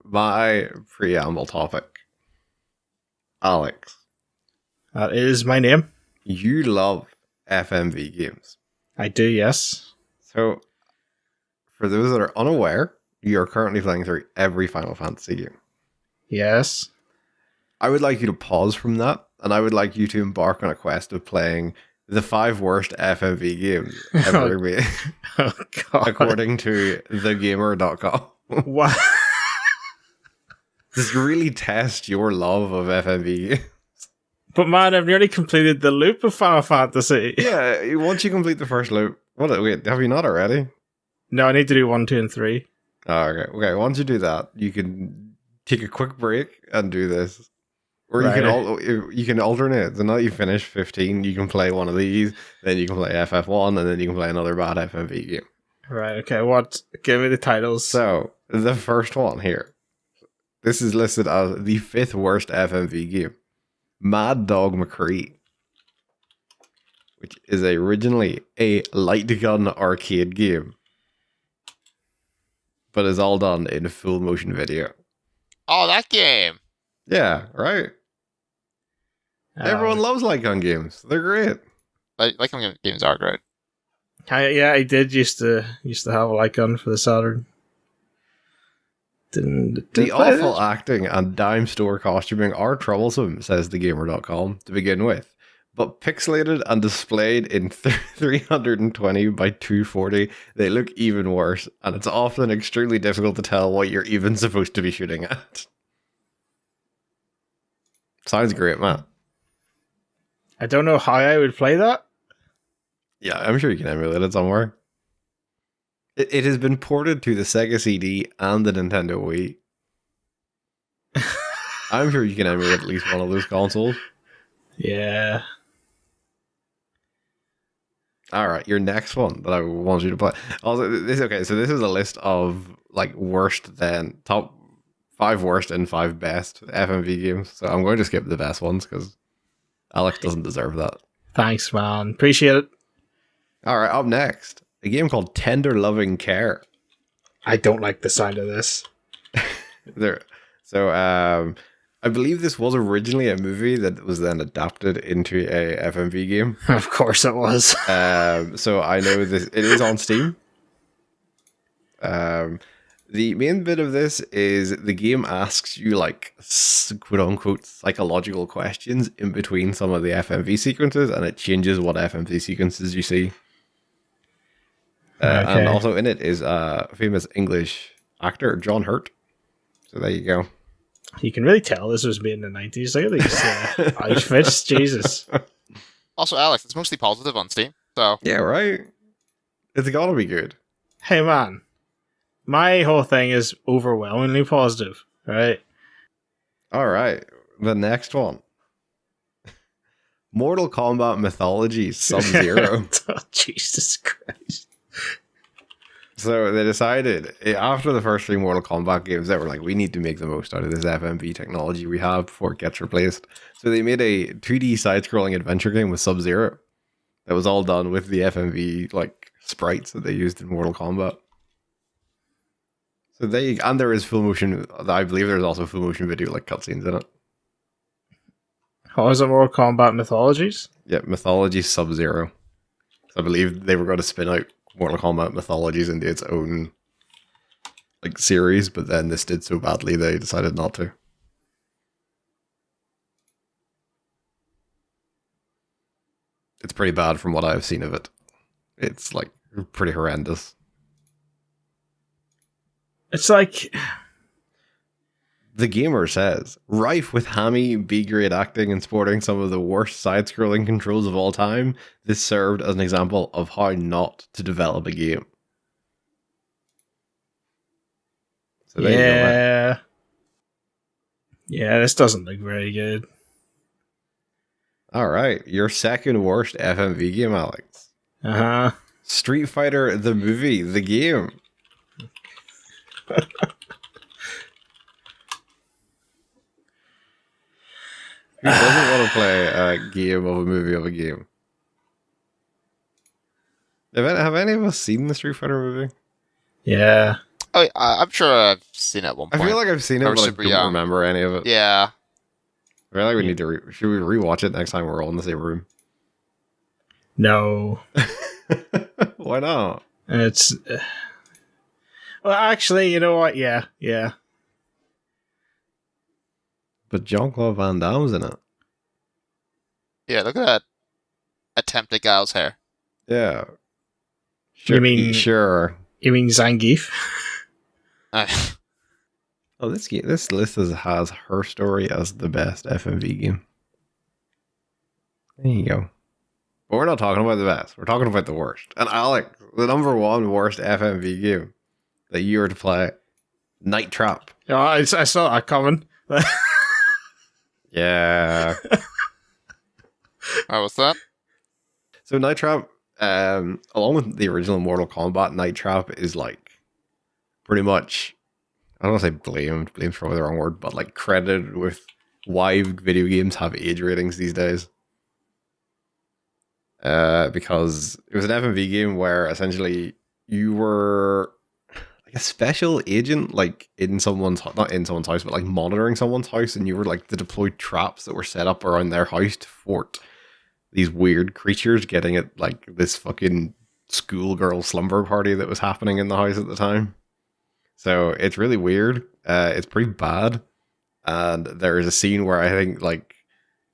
my preamble topic. Alex, That is my name. you love FMV games. I do, yes. So, for those that are unaware, you are currently playing through every Final Fantasy game. Yes. I would like you to pause from that, and I would like you to embark on a quest of playing the 5 worst FMV games ever made, Oh, God. according to thegamer.com. What? Just really test your love of FMV games. But man, I've nearly completed the loop of Final Fantasy. Yeah, once you complete the first loop. Wait, have you not already? No, I need to do 1, 2, and 3. Oh, okay. Once you do that, you can take a quick break and do this. Or you can alternate. So now you finish 15, you can play one of these, then you can play FF1, and then you can play another bad FMV game. Right, okay, what? Give me the titles. So, the first one here. This is listed as the 5th worst FMV game. Mad Dog McCree. Which is originally a light gun arcade game. But is all done in full motion video. Oh, that game. Yeah, right? Everyone loves light gun games. They're great. Like games are great. I did used to have a light gun for the Saturn. The awful acting and dime store costuming are troublesome, says thegamer.com, to begin with. But pixelated and displayed in 320 by 240, they look even worse, and it's often extremely difficult to tell what you're even supposed to be shooting at. Sounds great, man. I don't know how I would play that. Yeah, I'm sure you can emulate it somewhere. It has been ported to the Sega CD and the Nintendo Wii. I'm sure you can emulate at least one of those consoles. Yeah. Alright, your next one that I want you to play. Also, this is a list of like top 5 worst and 5 best FMV games. So I'm going to skip the best ones because Alex doesn't deserve that. Thanks, man. Appreciate it. Alright, up next. A game called Tender Loving Care. I don't like the sound of this. I believe this was originally a movie that was then adapted into a FMV game. Of course it was. So I know this. It is on Steam. The main bit of this is the game asks you like quote unquote psychological questions in between some of the FMV sequences, and it changes what FMV sequences you see. And also in it is a famous English actor, John Hurt. So there you go. You can really tell this was made in the 90s. Look at these outfits. Jesus. Also, Alex, it's mostly positive on Steam. So Yeah, right? It's gotta be good. Hey, man. My whole thing is overwhelmingly positive, right? Alright, the next one. Mortal Kombat Mythology Sub-Zero. Oh, Jesus Christ. So they decided, after the first 3 Mortal Kombat games, they were like, we need to make the most out of this FMV technology we have before it gets replaced. So they made a 2D side-scrolling adventure game with Sub-Zero. That was all done with the FMV like sprites that they used in Mortal Kombat. So and there is full motion, I believe there's also full motion video like cutscenes in it. How is it Mortal Kombat Mythologies? Yeah, Mythology Sub-Zero. I believe they were going to spin out Mortal Kombat Mythologies into its own like series, but then this did so badly they decided not to. It's pretty bad from what I've seen of it. It's like pretty horrendous. It's like... The Gamer says, rife with hammy, B-grade acting and sporting some of the worst side-scrolling controls of all time, this served as an example of how not to develop a game. So there you go, man. Yeah, this doesn't look very good. Alright, your second worst FMV game, Alex. Uh-huh. Street Fighter, the movie, the game. Who doesn't want to play a game of a movie of a game? Have any of us seen the Street Fighter movie? Yeah. Oh, I'm sure I've seen it at one I point. feel like I've seen it, I but was I super don't young. remember any of it. Yeah. I feel like we need to. Should we rewatch it next time we're all in the same room? No. Why not? It's well, actually, you know what? Yeah. But Jean-Claude Van Damme's in it. Yeah, look at that attempt at Giles' hair. Yeah. Sure. You mean- sure? You mean Zangief? Oh, this list has Her Story as the best FMV game. There you go. But we're not talking about the best. We're talking about the worst. And Alex, the number one worst FMV game that you were to play, Night Trap. Yeah, I saw that coming. Yeah. Oh, what's that? So Night Trap, along with the original Mortal Kombat, Night Trap is like pretty much, I don't want to say blame's probably the wrong word, but like credited with why video games have age ratings these days. Because it was an FMV game where essentially you were like a special agent, like in someone's, not in someone's house, but like monitoring someone's house, and you were like the deployed traps that were set up around their house to thwart these weird creatures getting at like this fucking schoolgirl slumber party that was happening in the house at the time. So it's really weird. It's pretty bad. And there is a scene where I think like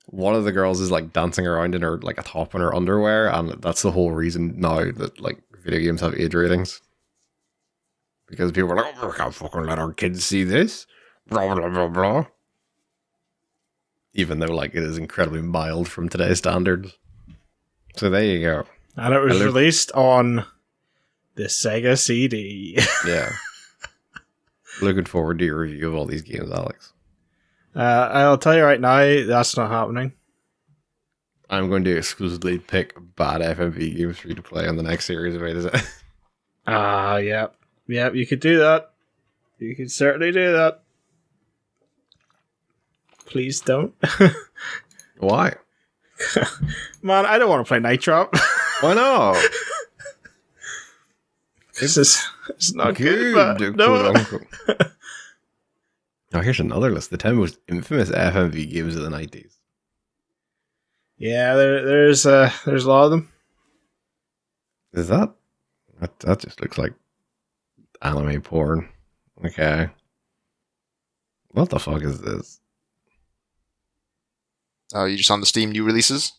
one of the girls is like dancing around in her like a top in her underwear, and that's the whole reason now that like video games have age ratings. Because people are like, oh, we can't fucking let our kids see this. Blah blah blah blah. Even though like it is incredibly mild from today's standards. So there you go. And it was released on the Sega CD. Yeah. Looking forward to your review of all these games, Alex. I'll tell you right now, that's not happening. I'm going to exclusively pick bad FMV games for you to play on the next series of it, is it? Yeah. Yeah, you could do that. You could certainly do that. Please don't. Why? Man, I don't want to play Night Trap. Why not? It's not good, but no. Oh, here's another list. The 10 most infamous FMV games of the 90s. Yeah, there's a lot of them. Is that just looks like anime porn. Okay. What the fuck is this? Oh, you just on the Steam new releases?